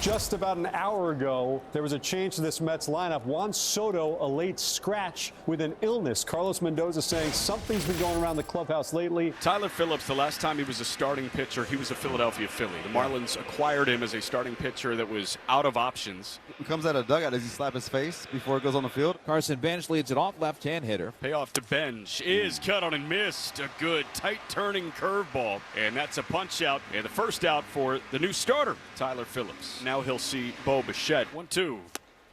Just about an hour ago, there was a change to this Mets lineup. Juan Soto, a late scratch with an illness. Carlos Mendoza saying something's been going around the clubhouse lately. Tyler Phillips, the last time he was a starting pitcher, he was a Philadelphia Philly. The Marlins acquired him as a starting pitcher that was out of options. He comes out of dugout. Does he slap his face before it goes on the field? Carson Bench leads it off, left-hand hitter. Payoff to Bench is cut on and missed. A good tight-turning curveball. And that's a punch out. And the first out for the new starter, Tyler Phillips. Now he'll see Bo Bichette. 1-2.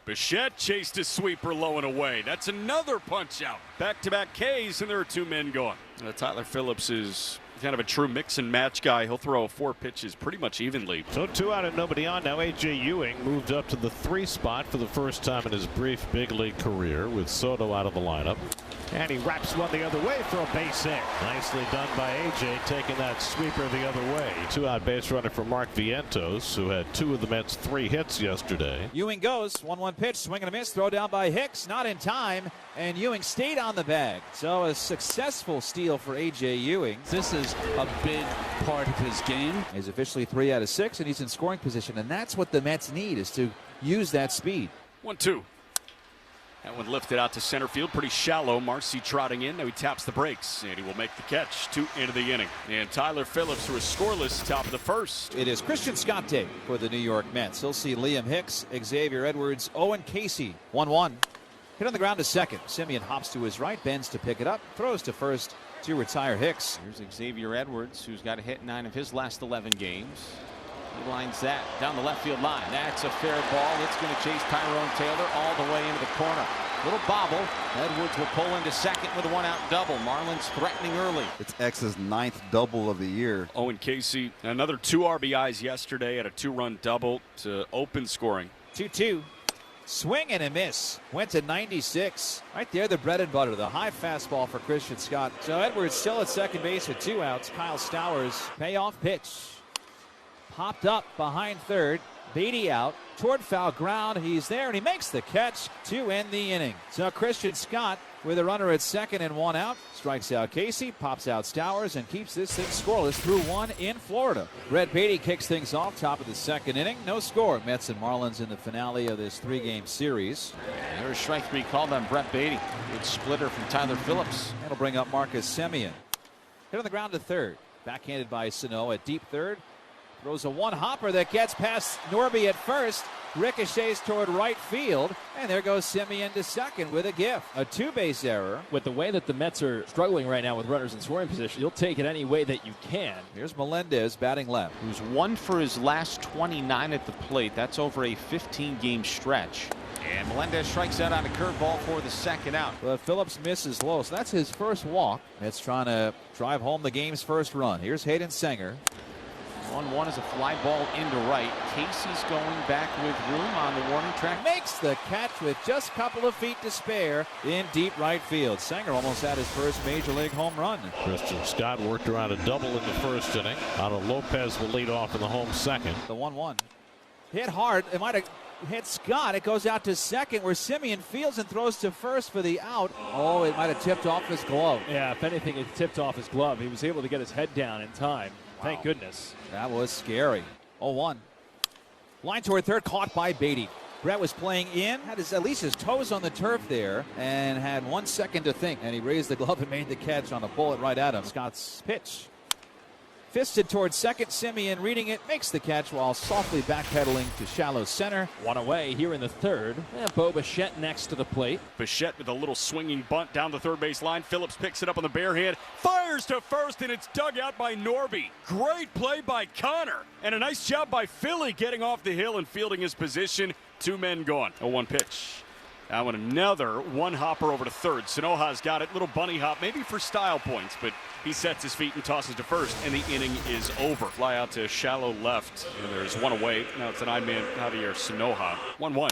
Bichette chased his sweeper low and away. That's another punch out. Back-to-back Ks, and there are two men gone. Tyler Phillips is kind of a true mix and match guy. He'll throw 4 pitches pretty much evenly. So 2 out and nobody on. Now A.J. Ewing moved up to the 3 spot for the first time in his brief big league career with Soto out of the lineup. And he wraps one the other way for a base hit. Nicely done by A.J. taking that sweeper the other way. 2-out base runner for Mark Vientos, who had 2 of the Mets' 3 hits yesterday. Ewing goes. 1-1 pitch. Swing and a miss. Throw down by Hicks. Not in time. And Ewing stayed on the bag. So a successful steal for A.J. Ewing. This is a big part of his game. He's officially 3 out of 6, and he's in scoring position. And that's what the Mets need, is to use that speed. 1-2. That one lifted out to center field, pretty shallow. Marcy trotting in. Now he taps the brakes, and he will make the catch to end of the inning. And Tyler Phillips, who is scoreless, top of the first. It is Christian Scott day for the New York Mets. He'll see Liam Hicks, Xavier Edwards, Owen Casey. 1-1. Hit on the ground to second. Simeon hops to his right, bends to pick it up, throws to first to retire Hicks. Here's Xavier Edwards, who's got a hit in 9 of his last 11 games. He lines that down the left field line. That's a fair ball. It's going to chase Tyrone Taylor all the way into the corner. Little bobble. Edwards will pull into second with a 1-out double. Marlins threatening early. It's X's 9th double of the year. Owen Casey, another 2 RBIs yesterday at a 2-run double to open scoring. 2-2. Swing and a miss. Went to 96. Right there, the bread and butter. The high fastball for Christian Scott. So Edwards still at second base with 2 outs. Kyle Stowers, payoff pitch. Popped up behind third. Beatty out toward foul ground. He's there, and he makes the catch to end the inning. So Christian Scott with a runner at second and 1 out. Strikes out Casey, pops out Stowers, and keeps this thing scoreless through 1 in Florida. Brett Beatty kicks things off top of the second inning. No score. Mets and Marlins in the finale of this 3-game series. There's strike 3 called on Brett Beatty. Good splitter from Tyler Phillips. That'll bring up Marcus Semien. Hit on the ground to third. Backhanded by Sano at deep third. Throws a 1-hopper that gets past Norby at first. Ricochets toward right field. And there goes Semien to second with a gift. A 2-base error. With the way that the Mets are struggling right now with runners in scoring position, you'll take it any way that you can. Here's Melendez batting left. Who's 1 for his last 29 at the plate. That's over a 15-game stretch. And Melendez strikes out on a curveball for the 2nd out. But Phillips misses low, so that's his first walk. Mets trying to drive home the game's first run. Here's Hayden Sanger. 1-1 is a fly ball into right. Casey's going back with room on the warning track. Makes the catch with just a couple of feet to spare in deep right field. Sanger almost had his first major league home run. Christian Scott worked around a double in the first inning. Otto Lopez will lead off in the home second. The 1-1. Hit hard. It might have hit Scott. It goes out to second where Semien fields and throws to first for the out. Oh, it might have tipped off his glove. Yeah, if anything, it tipped off his glove. He was able to get his head down in time. Thank goodness. That was scary. 0-1. Line toward third, caught by Beatty. Brett was playing in, had at least his toes on the turf there, and had 1 second to think. And he raised the glove and made the catch on a bullet right at him. Scott's pitch. Fisted towards second. Semien reading it, makes the catch while softly backpedaling to shallow center. 1 away here in the third. And Bo Bichette next to the plate. Bichette with a little swinging bunt down the third base line. Phillips picks it up on the bare hand. Fires to first, and it's dug out by Norby. Great play by Connor. And a nice job by Philly getting off the hill and fielding his position. 2 men gone. 0-1 pitch. That one another 1-hopper over to third. Sanoja's got it. Little bunny hop, maybe for style points, but he sets his feet and tosses to first, and the inning is over. Fly out to shallow left, and there's 1 away. Now it's an 9-man Javier Sanoja. 1-1.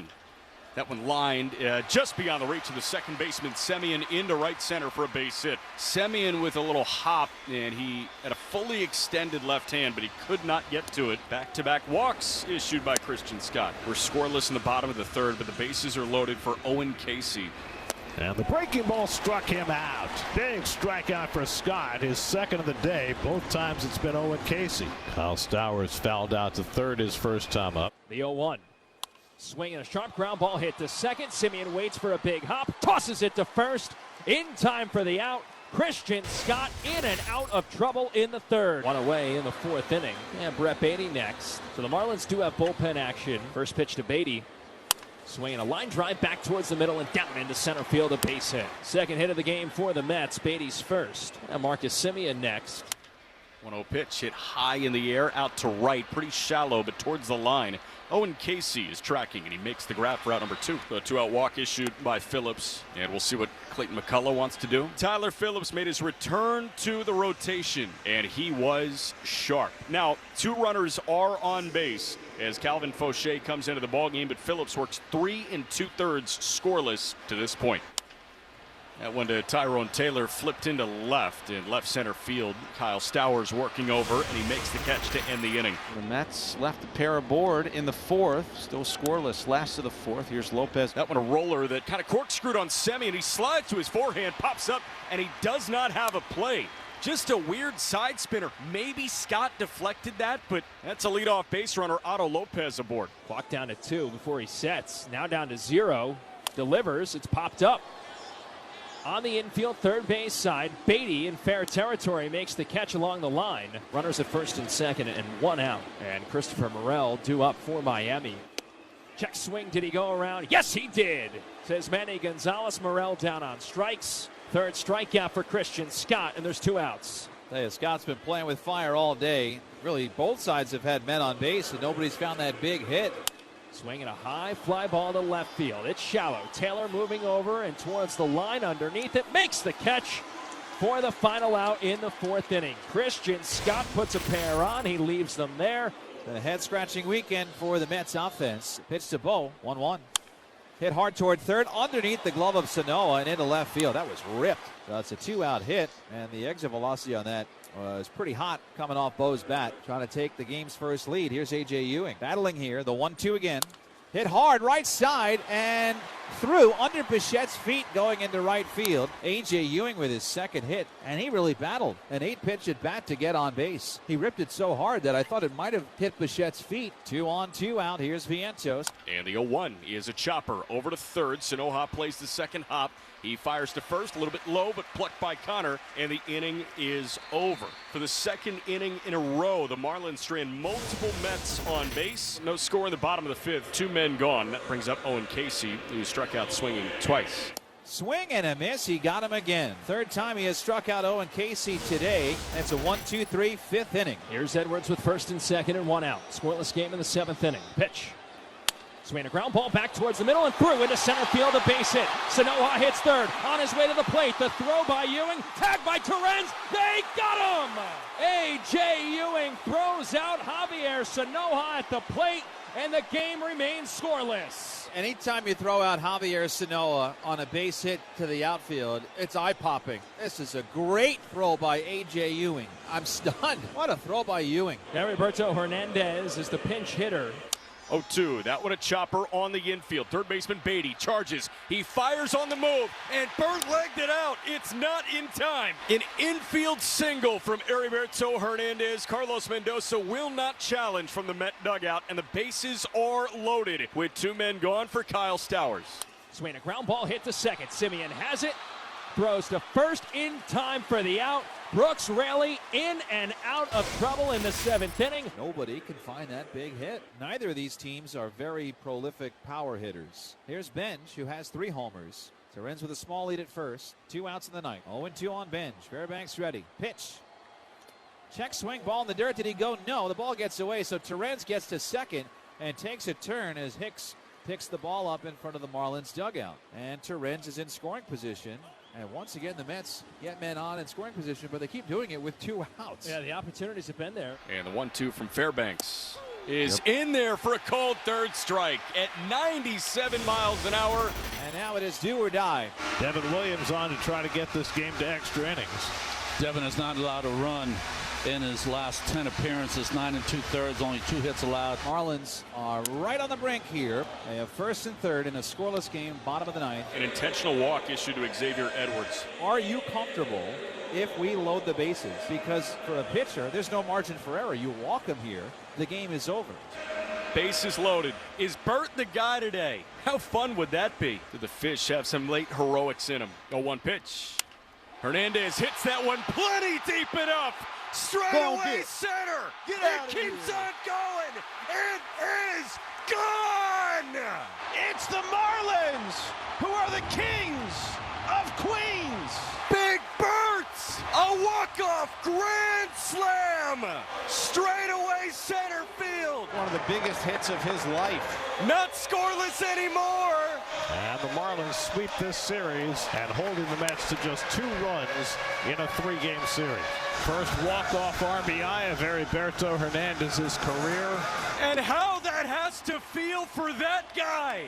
That one lined just beyond the reach of the second baseman, Semien, into right center for a base hit. Semien with a little hop, and he had a fully extended left hand, but he could not get to it. Back-to-back walks issued by Christian Scott. We're scoreless in the bottom of the third, but the bases are loaded for Owen Casey. And the breaking ball struck him out. Big strikeout for Scott, his second of the day. Both times it's been Owen Casey. Kyle Stowers fouled out to third his first time up. The 0-1. Swing and a sharp ground ball hit to second. Simeon waits for a big hop, tosses it to first. In time for the out. Christian Scott in and out of trouble in the third. One away in the fourth inning. And Brett Beatty next. So the Marlins do have bullpen action. First pitch to Beatty. Swinging a line drive back towards the middle and down into center field, a base hit. Second hit of the game for the Mets. Beatty's first. And Marcus Simeon next. 1-0 pitch hit high in the air out to right, pretty shallow, but towards the line. Owen Casey is tracking, and he makes the grab for out number 2. A 2-out walk issued by Phillips, and we'll see what Clayton McCullough wants to do. Tyler Phillips made his return to the rotation, and he was sharp. Now, 2 runners are on base as Calvin Fauché comes into the ballgame, but Phillips works 3 2/3 scoreless to this point. That one to Tyrone Taylor, flipped into left in left center field. Kyle Stowers working over, and he makes the catch to end the inning. The Mets left a pair aboard in the fourth. Still scoreless last of the fourth. Here's Lopez. That one a roller that kind of corkscrewed on Semi, and he slides to his forehand, pops up, and he does not have a play. Just a weird side spinner. Maybe Scott deflected that, but that's a leadoff base runner, Otto Lopez, aboard. Clock down to 2 before he sets. Now down to 0. Delivers. It's popped up. On the infield third base side, Beatty in fair territory makes the catch along the line. Runners at first and second and 1 out. And Christopher Morel due up for Miami. Check swing. Did he go around? Yes, he did. Says Manny Gonzalez. Morel down on strikes. Third strikeout for Christian Scott, and there's 2 outs. Scott's been playing with fire all day. Really, both sides have had men on base, and nobody's found that big hit. Swinging a high fly ball to left field. It's shallow. Taylor moving over and towards the line underneath it. Makes the catch for the final out in the fourth inning. Christian Scott puts a pair on. He leaves them there. The head-scratching weekend for the Mets offense. Pitch to Bo, 1-1. Hit hard toward third, underneath the glove of Sanoa and into left field. That was ripped. That's a 2-out hit, and the exit velocity on that was pretty hot coming off Bo's bat. Trying to take the game's first lead. Here's A.J. Ewing battling here. The 1-2 again. Hit hard right side and through under Bichette's feet going into right field. A.J. Ewing with his second hit, and he really battled. An 8-pitch at bat to get on base. He ripped it so hard that I thought it might have hit Bichette's feet. 2 on, 2 out. Here's Vientos. And the 0-1 is a chopper over to third. Sanoha plays the second hop. He fires to first, a little bit low, but plucked by Connor, and the inning is over. For the second inning in a row, the Marlins strand multiple Mets on base. No score in the bottom of the fifth. 2 men gone. That brings up Owen Casey, who struck out swinging twice. Swing and a miss. He got him again. Third time he has struck out Owen Casey today. That's a 1-2-3 fifth inning. Here's Edwards with first and second and 1 out. Scoreless game in the 7th inning. Pitch. Swing a ground ball back towards the middle and through into center field, a base hit. Sanoha hits third, on his way to the plate. The throw by Ewing, tagged by Torrens. They got him! A.J. Ewing throws out Javier Sanoha at the plate, and the game remains scoreless. Anytime you throw out Javier Sanoa on a base hit to the outfield, it's eye-popping. This is a great throw by A.J. Ewing. I'm stunned. What a throw by Ewing. Heriberto Hernandez is the pinch hitter. 0-2. That one a chopper on the infield. Third baseman Beatty charges. He fires on the move, and Bird legged it out. It's not in time. An infield single from Heriberto Hernandez. Carlos Mendoza will not challenge from the Met dugout, and the bases are loaded with 2 men gone for Kyle Stowers. Swing a ground ball hit to second. Simeon has it. Throws to first in time for the out. Brooks Raley in and out of trouble in the 7th inning. Nobody can find that big hit. Neither of these teams are very prolific power hitters. Here's Benj, who has 3 homers. Torrens with a small lead at first. 2 outs in the ninth. 0-2 on Benj. Fairbanks ready. Pitch. Check swing, ball in the dirt. Did he go? No. The ball gets away, so Torrens gets to second and takes a turn as Hicks picks the ball up in front of the Marlins dugout. And Torrens is in scoring position. And once again, the Mets get men on in scoring position, but they keep doing it with 2 outs. Yeah, the opportunities have been there. And the 1-2 from Fairbanks is in there for a called third strike at 97 miles an hour. And now it is do or die. Devin Williams on to try to get this game to extra innings. Devin is not allowed to run in his last 10 appearances, 9 2/3, only 2 hits allowed. Marlins are right on the brink here. They have first and third in a scoreless game, bottom of the ninth. An intentional walk issued to Xavier Edwards. Are you comfortable if we load the bases? Because for a pitcher, there's no margin for error. You walk him here, the game is over. Bases loaded. Is Burt the guy today? How fun would that be? Do the Fish have some late heroics in him? 0-1 pitch. Hernandez hits that one plenty deep enough. Straight away center. It keeps on going. It is gone. It's the Marlins, who are the kings of Queens. Big Burt, a walk-off grand slam. Straight away center field. One of the biggest hits of his life. Not scoreless anymore. And the Marlins sweep this series and holding the Mets to just 2 runs in a 3-game series. First walk-off RBI of Heriberto Hernandez's career. And how that has to feel for that guy.